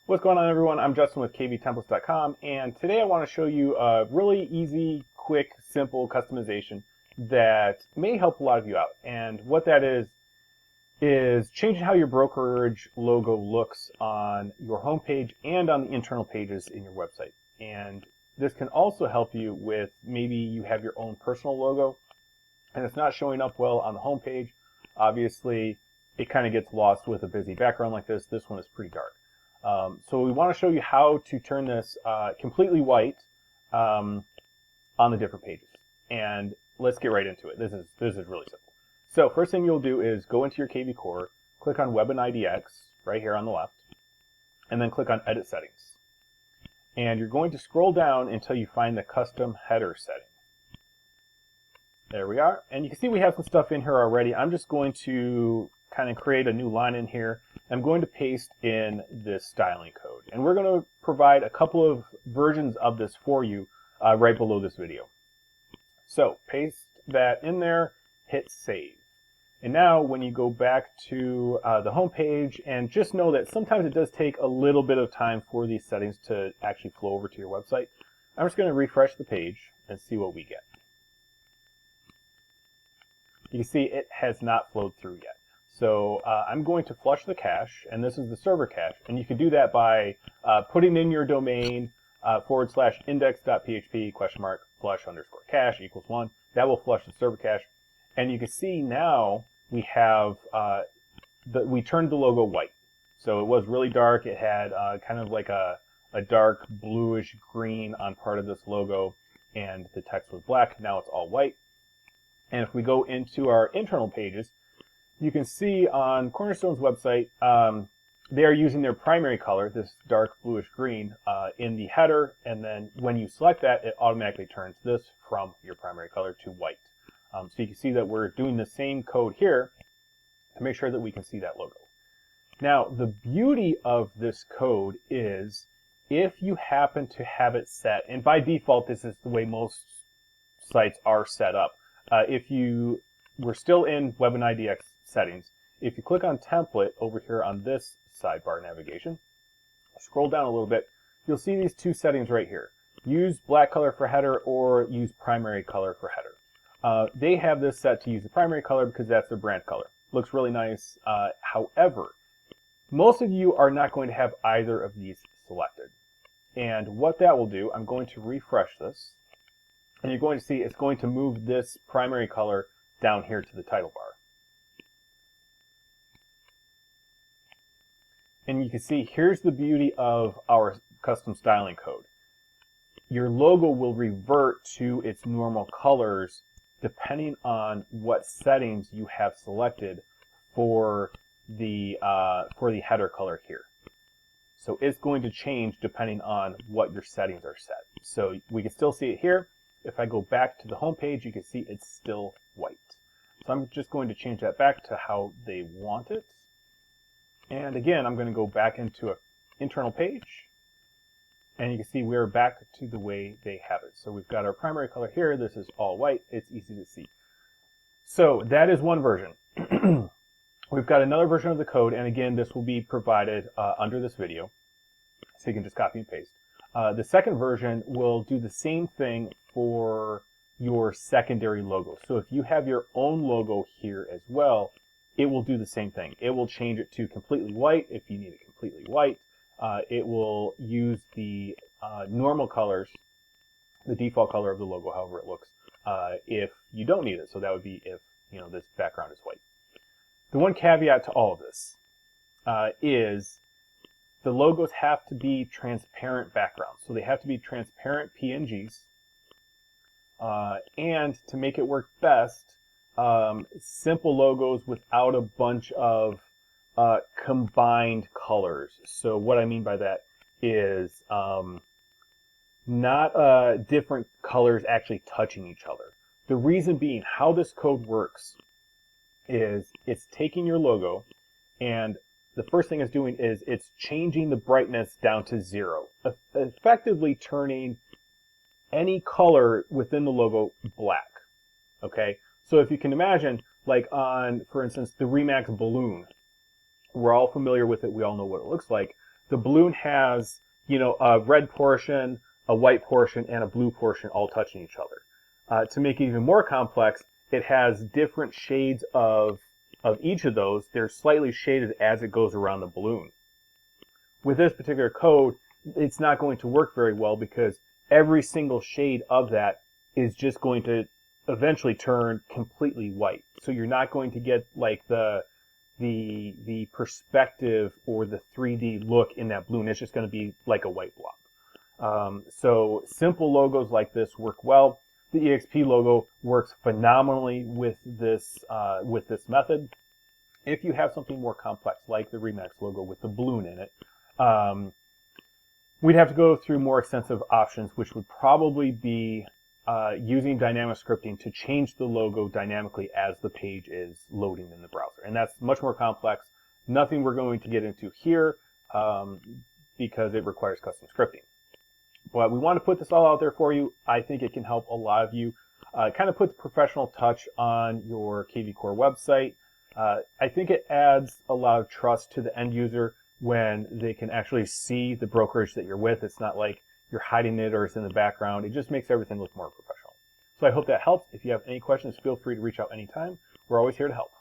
What's going on, everyone? I'm Justin with kvtemplates.com, and today I want to show you a really easy, quick, simple customization that may help a lot of you out. And what that is changing how your brokerage logo looks on your homepage and on the internal pages in your website. And this can also help you with maybe you have your own personal logo and it's not showing up well on the homepage. Obviously, it kind of gets lost with a busy background like this. This one is pretty dark. So we want to show you how to turn this completely white on the different pages. And let's get right into it. This is really simple. So first thing you'll do is go into your kvCORE, click on Web and IDX right here on the left, and then click on Edit Settings. And you're going to scroll down until you find the Custom Header setting. There we are. And you can see we have some stuff in here already. I'm just going to kind of create a new line in here. I'm going to paste in this styling code. And we're going to provide a couple of versions of this for you right below this video. So paste that in there, hit save. And now when you go back to the home page, and just know that sometimes it does take a little bit of time for these settings to actually flow over to your website. I'm just going to refresh the page and see what we get. You can see it has not flowed through yet. So I'm going to flush the cache, and this is the server cache. And you can do that by putting in your domain /index.php !/flush_cache equals 1. That will flush the server cache. And you can see now we have we turned the logo white. So it was really dark. It had kind of like a dark bluish green on part of this logo, and the text was black. Now it's all white. And if we go into our internal pages, you can see on Cornerstone's website, they are using their primary color, this dark bluish green, in the header. And then when you select that, it automatically turns this from your primary color to white. So you can see that we're doing the same code here to make sure that we can see that logo. Now, the beauty of this code is if you happen to have it set, and by default, this is the way most sites are set up. We're still in Web and IDX settings. If you click on template over here on this sidebar navigation, scroll down a little bit, you'll see these two settings right here. Use black color for header or use primary color for header. They have this set to use the primary color because that's their brand color. Looks really nice. However, most of you are not going to have either of these selected. And what that will do, I'm going to refresh this. And you're going to see it's going to move this primary color down here to the title bar. And you can see here's the beauty of our custom styling code. Your logo will revert to its normal colors depending on what settings you have selected for the header color here. So it's going to change depending on what your settings are set. So we can still see it here. If I go back to the home page, you can see it's still white. So I'm just going to change that back to how they want it. And again, I'm going to go back into an internal page. And you can see we're back to the way they have it. So we've got our primary color here. This is all white. It's easy to see. So that is one version. We've got another version of the code. And again, this will be provided under this video. So you can just copy and paste. The second version will do the same thing for your secondary logo. So if you have your own logo here as well, it will do the same thing. It will change it to completely white if you need it completely white. It will use the normal colors, the default color of the logo, however it looks, if you don't need it. So that would be if this background is white. The one caveat to all of this is the logos have to be transparent backgrounds. So they have to be transparent PNGs. And to make it work best, simple logos without a bunch of combined colors. So what I mean by that is not different colors actually touching each other. The reason being how this code works is it's taking your logo, and the first thing it's doing is it's changing the brightness down to 0, effectively turning any color within the logo black. Okay, so if you can imagine, like on, for instance, the Remax balloon, we're all familiar with it, we all know what it looks like. the balloon has, a red portion, a white portion, and a blue portion all touching each other. To make it even more complex, it has different shades of each of those. They're slightly shaded as it goes around the balloon. With this particular code, it's not going to work very well because every single shade of that is just going to eventually turn completely white. So you're not going to get like the perspective or the 3D look in that balloon. It's just going to be like a white blob. So simple logos like this work well. The EXP logo works phenomenally with this method. If you have something more complex like the Remax logo with the balloon in it, we'd have to go through more extensive options, which would probably be using dynamic scripting to change the logo dynamically as the page is loading in the browser. And that's much more complex. Nothing we're going to get into here because it requires custom scripting. But we want to put this all out there for you. I think it can help a lot of you kind of put the professional touch on your kvCORE website. I think it adds a lot of trust to the end user when they can actually see the brokerage that you're with. It's not like you're hiding it or it's in the background. It just makes everything look more professional. So I hope that helps. If you have any questions, feel free to reach out anytime. We're always here to help.